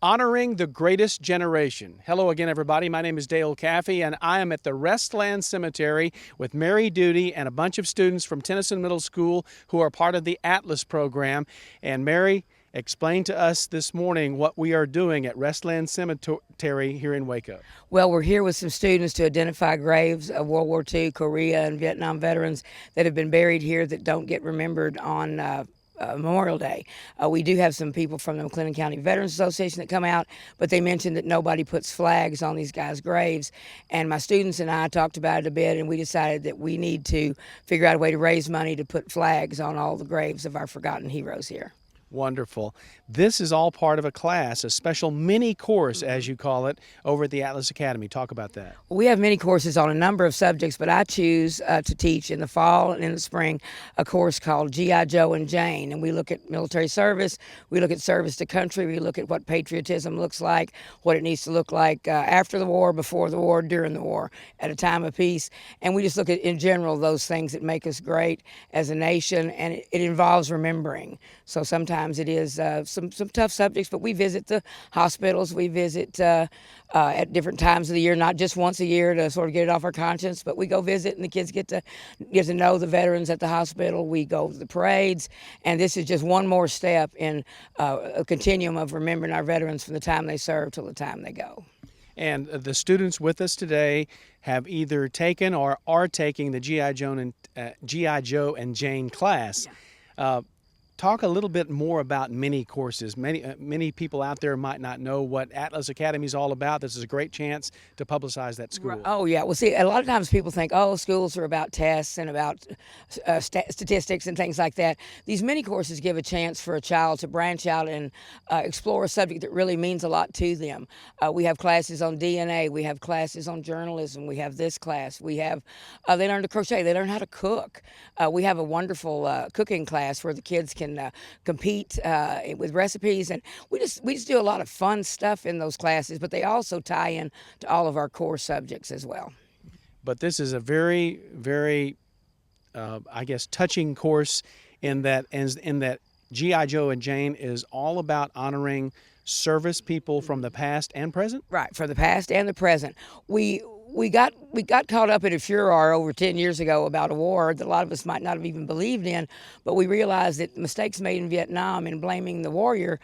Honoring the Greatest Generation. Hello again, everybody. My name is Dale Caffey, and I am at the Restland Cemetery with Mary Duty and a bunch of students from Tennyson Middle School who are part of the Atlas program. And Mary, explain to us this morning what we are doing at Restland Cemetery here in Waco. Well, we're here with some students to identify graves of World War II, Korea, and Vietnam veterans that have been buried here that don't get remembered on Memorial Day. We do have some people from the McLennan County Veterans Association that come out, but they mentioned that nobody puts flags on these guys' graves. And my students and I talked about it a bit, and we decided that we need to figure out a way to raise money to put flags on all the graves of our forgotten heroes here. Wonderful. This is all part of a class, a special mini course, as you call it, over at the Atlas Academy. Talk about that. We have many courses on a number of subjects, but I choose to teach in the fall and in the spring a course called G.I. Joe and Jane. And we look at military service, we look at service to country, we look at what patriotism looks like, what it needs to look like after the war, before the war, during the war, at a time of peace. And we just look at, in general, those things that make us great as a nation, and it involves remembering. So sometimes it is some tough subjects, but we visit the hospitals, we visit at different times of the year, not just once a year to sort of get it off our conscience, but we go visit and the kids get to know the veterans at the hospital. We go to the parades, and this is just one more step in a continuum of remembering our veterans from the time they serve till the time they go. And the students with us today have either taken or are taking the G.I. Joe and Jane class. Yeah. Talk a little bit more about mini courses. Many people out there might not know what Atlas Academy is all about. This is a great chance to publicize that school. Oh, yeah. Well, see, a lot of times people think, oh, schools are about tests and about statistics and things like that. These mini courses give a chance for a child to branch out and explore a subject that really means a lot to them. We have classes on DNA. We have classes on journalism. We have this class. We have, they learn to crochet. They learn how to cook. We have a wonderful cooking class where the kids can compete with recipes, and we just do a lot of fun stuff in those classes, but they also tie in to all of our core subjects as well. But this is a very, very, I guess, touching course in that G.I. Joe and Jane is all about honoring service people from the past and present. Right, for the past and the present. We got caught up in a furor over 10 years ago about a war that a lot of us might not have even believed in, but we realized that mistakes made in Vietnam and blaming the warrior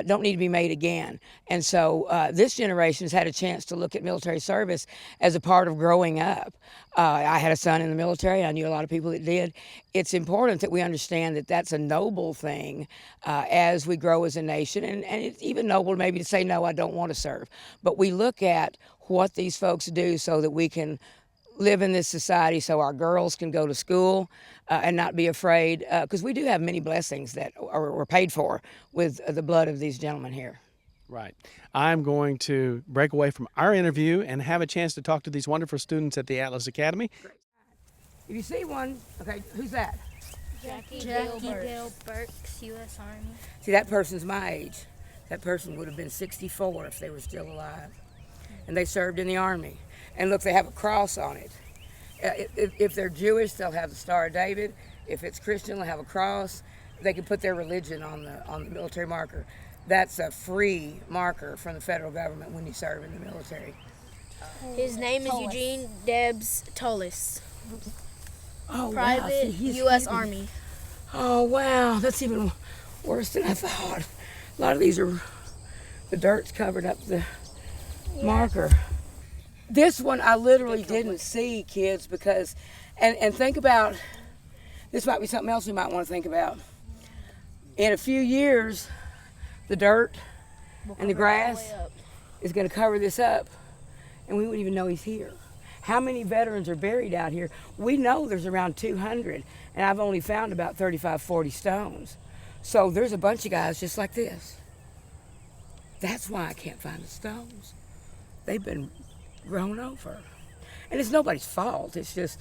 don't need to be made again. And so this generation has had a chance to look at military service as a part of growing up. I had a son in the military. I knew a lot of people that did. It's important that we understand that that's a noble thing as we grow as a nation, and it's even noble maybe to say, no, I don't want to serve. But we look at what these folks do so that we can live in this society, so our girls can go to school and not be afraid, because we do have many blessings that were paid for with the blood of these gentlemen here. Right. I'm going to break away from our interview and have a chance to talk to these wonderful students at the Atlas Academy. Great. If you see one, okay, who's that? Jackie Dale Burks, U.S. Army. See, that person's my age. That person would have been 64 if they were still alive. And they served in the Army. And look, they have a cross on it. If they're Jewish, they'll have the Star of David. If it's Christian, they'll have a cross. They can put their religion on the military marker. That's a free marker from the federal government when you serve in the military. His name is Eugene Debs Tullis. Oh, Private, wow. U.S. Army. Oh, wow. That's even worse than I thought. A lot of these are, the dirt's covered up the marker. This one I literally didn't see, kids, because, and think about, this might be something else we might want to think about. In a few years, the dirt and the grass is going to cover this up, and we wouldn't even know he's here. How many veterans are buried out here? We know there's around 200, and I've only found about 35, 40 stones. So there's a bunch of guys just like this. That's why I can't find the stones. They've been grown over. And it's nobody's fault. It's just,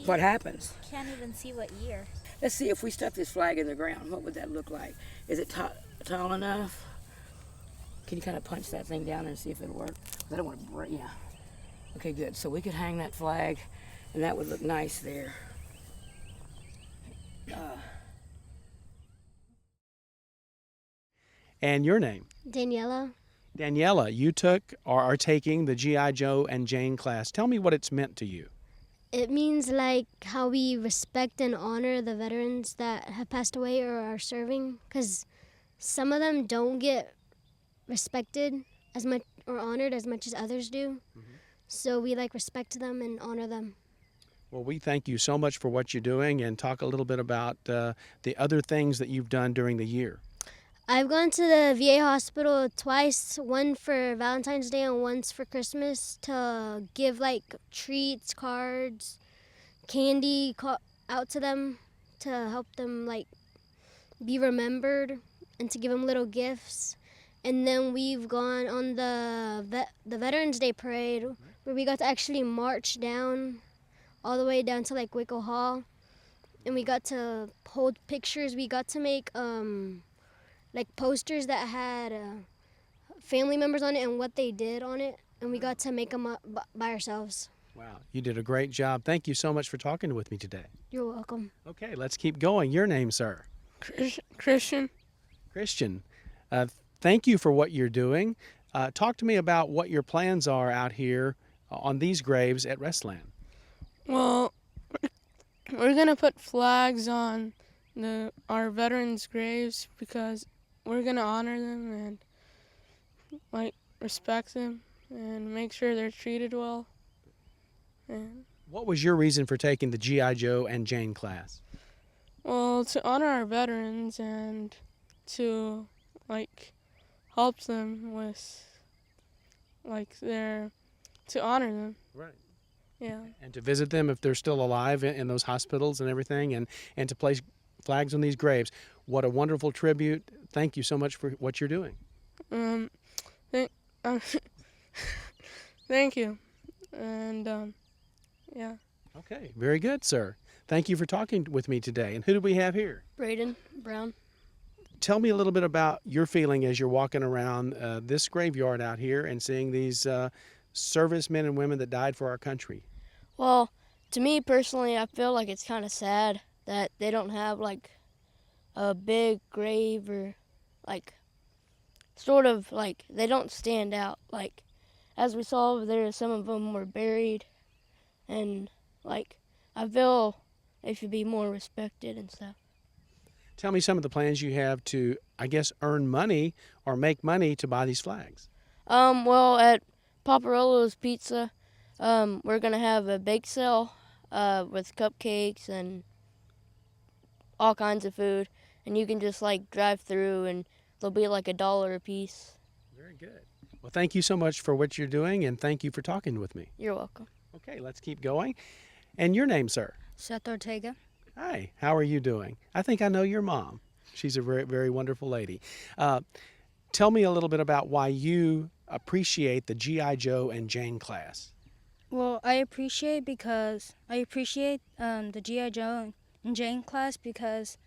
what happens. Can't even see what year. Let's see, if we stuck this flag in the ground, what would that look like? Is it tall enough? Can you kind of punch that thing down and see if it'll work? I don't want to break, yeah. Okay, good. So we could hang that flag, and that would look nice there. And your name? Daniela. Daniela, you took or are taking the G.I. Joe and Jane class. Tell me what it's meant to you. It means like how we respect and honor the veterans that have passed away or are serving, because some of them don't get respected as much or honored as much as others do. So we like respect them and honor them. Well, we thank you so much for what you're doing, and talk a little bit about the other things that you've done during the year. I've gone to the VA hospital twice, one for Valentine's Day and once for Christmas, to give like treats, cards, candy out to them to help them like be remembered and to give them little gifts. And then we've gone on the Veterans Day parade where we got to actually march down all the way down to like Wickle Hall, and we got to hold pictures. We got to make like posters that had family members on it and what they did on it, and we got to make them up by ourselves. Wow, you did a great job. Thank you so much for talking with me today. You're welcome. Okay, let's keep going. Your name, sir? Christian. Christian. Thank you for what you're doing. Talk to me about what your plans are out here on these graves at Restland. Well, we're gonna put flags on our veterans' graves because we're gonna honor them and like respect them and make sure they're treated well. And What was your reason for taking the G.I. Joe and Jane class? well, to honor our veterans and to like help them with like to honor them. Right. Yeah. And to visit them if they're still alive in those hospitals and everything, and to place flags on these graves. What a wonderful tribute. Thank you so much for what you're doing. Thank, thank you. And yeah. Okay, very good, sir. Thank you for talking with me today. And who do we have here? Braden Brown. Tell me a little bit about your feeling as you're walking around this graveyard out here and seeing these servicemen and women that died for our country. Well, to me personally, I feel like it's kind of sad that they don't have like a big grave or like sort of like they don't stand out. Like as we saw over there, some of them were buried, and like I feel they should be more respected and stuff. Tell me some of the plans you have to, I guess, earn money or make money to buy these flags. Well, at Paparolo's Pizza, we're gonna have a bake sale with cupcakes and all kinds of food, and you can just like drive through, and they'll be like $1 a piece. Very good. Well, thank you so much for what you're doing, and thank you for talking with me. You're welcome. Okay, let's keep going. And your name, sir? Seth Ortega. Hi, how are you doing? I think I know your mom. She's a very, very wonderful lady. Tell me a little bit about why you appreciate the G.I. Joe and Jane class. Well, I appreciate the G.I. Joe and Jane class because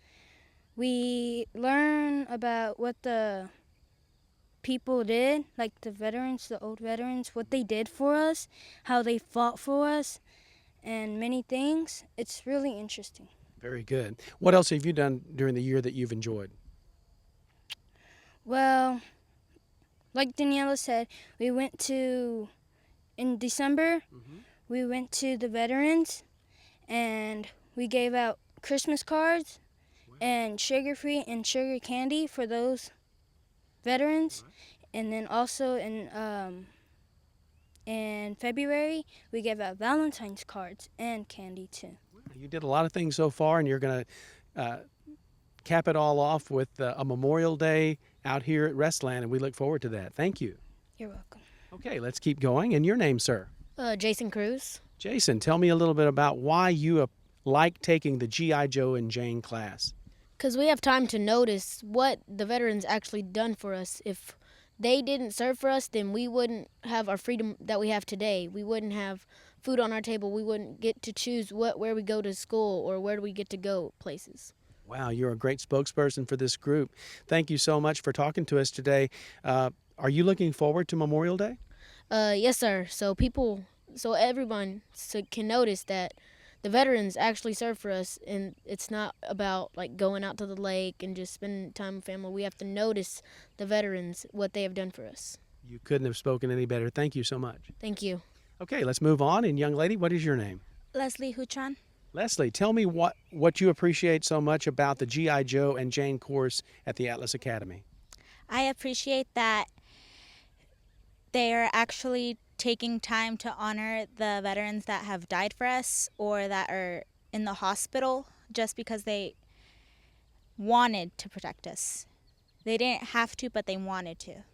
we learn about what the people did, like the veterans, the old veterans, what they did for us, how they fought for us, and many things. It's really interesting. Very good. What else have you done during the year that you've enjoyed? Well, like Daniela said, in December, we went to the veterans and we gave out Christmas cards and sugar-free and sugar candy for those veterans. And then also in February, we gave out Valentine's cards and candy too. You did a lot of things so far, and you're going to cap it all off with a Memorial Day out here at Restland, and we look forward to that. Thank you. You're welcome. Okay, let's keep going. And your name, sir? Jason Cruz. Jason, tell me a little bit about why you like taking the G.I. Joe and Jane class. Because we have time to notice what the veterans actually done for us. If they didn't serve for us, then we wouldn't have our freedom that we have today. We wouldn't have food on our table. We wouldn't get to choose where we go to school or where do we get to go places. Wow, you're a great spokesperson for this group. Thank you so much for talking to us today. Are you looking forward to Memorial Day? Yes, sir. So everyone can notice that the veterans actually serve for us, and it's not about like going out to the lake and just spending time with family. We have to notice the veterans, what they have done for us. You couldn't have spoken any better. Thank you so much. Thank you. Okay, let's move on. And young lady, what is your name? Leslie Huchan. Leslie, tell me what you appreciate so much about the G.I. Joe and Jane course at the Atlas Academy. I appreciate that they are actually taking time to honor the veterans that have died for us or that are in the hospital just because they wanted to protect us. They didn't have to, but they wanted to.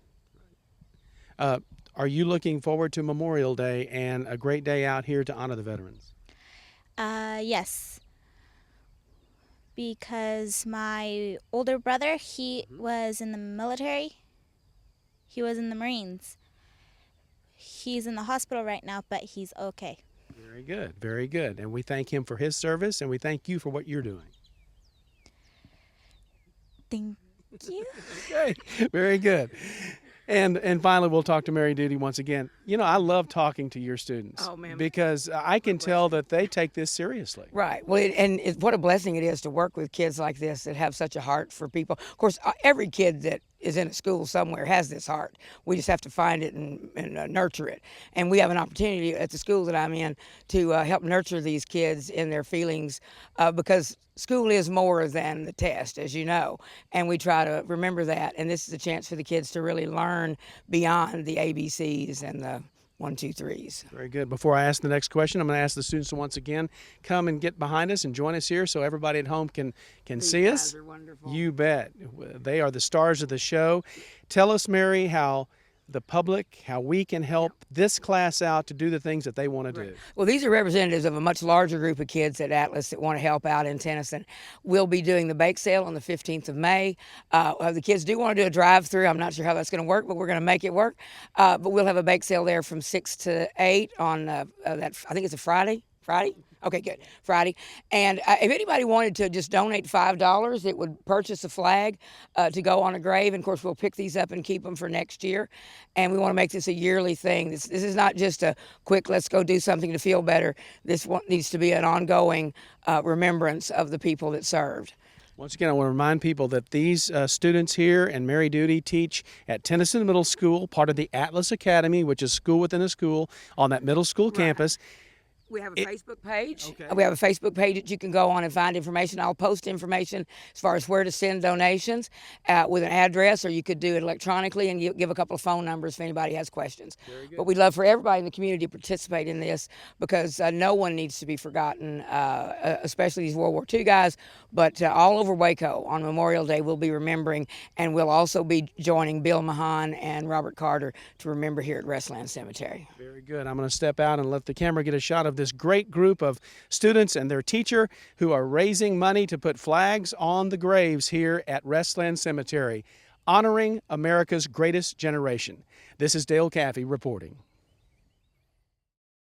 Are you looking forward to Memorial Day and a great day out here to honor the veterans? Yes. Because my older brother, he was in the military. He was in the Marines. He's in the hospital right now, but he's okay. Very good, very good. And we thank him for his service, and we thank you for what you're doing. Thank you. Okay, very good. And finally, we'll talk to Mary Duty once again. You know, I love talking to your students. Oh, man. Because I can tell that they take this seriously. Right. Well, what a blessing it is to work with kids like this that have such a heart for people. Of course, every kid that is in a school somewhere has this heart. We just have to find it and nurture it. And we have an opportunity at the school that I'm in to help nurture these kids in their feelings because school is more than the test, as you know, and we try to remember that. And this is a chance for the kids to really learn beyond the ABCs and the 1, 2, 3s. Very good. Before I ask the next question, I'm going to ask the students to once again come and get behind us and join us here so everybody at home can see us. Are wonderful. You bet. They are the stars of the show. Tell us, Mary, how the public, how we can help this class out to do the things that they want to do. Well, these are representatives of a much larger group of kids at Atlas that want to help out in Tennyson. We'll be doing the bake sale on the 15th of May. The kids do want to do a drive-through. I'm not sure how that's going to work, but we're going to make it work. But we'll have a bake sale there from 6 to 8 on that. I think it's a Friday. Friday? Okay, good. Friday. And if anybody wanted to just donate $5, it would purchase a flag to go on a grave. And, of course, we'll pick these up and keep them for next year. And we want to make this a yearly thing. This is not just a quick, let's go do something to feel better. This needs to be an ongoing remembrance of the people that served. Once again, I want to remind people that these students here and Mary Duty teach at Tennyson Middle School, part of the Atlas Academy, which is school within a school on that middle school campus. We have a Facebook page. Okay. We have a Facebook page that you can go on and find information. I'll post information as far as where to send donations with an address, or you could do it electronically and give a couple of phone numbers if anybody has questions. But we'd love for everybody in the community to participate in this because no one needs to be forgotten, especially these World War II guys. But all over Waco on Memorial Day, we'll be remembering, and we'll also be joining Bill Mahan and Robert Carter to remember here at Restland Cemetery. Very good. I'm going to step out and let the camera get a shot of this great group of students and their teacher who are raising money to put flags on the graves here at Restland Cemetery, honoring America's greatest generation. This is Dale Caffey reporting.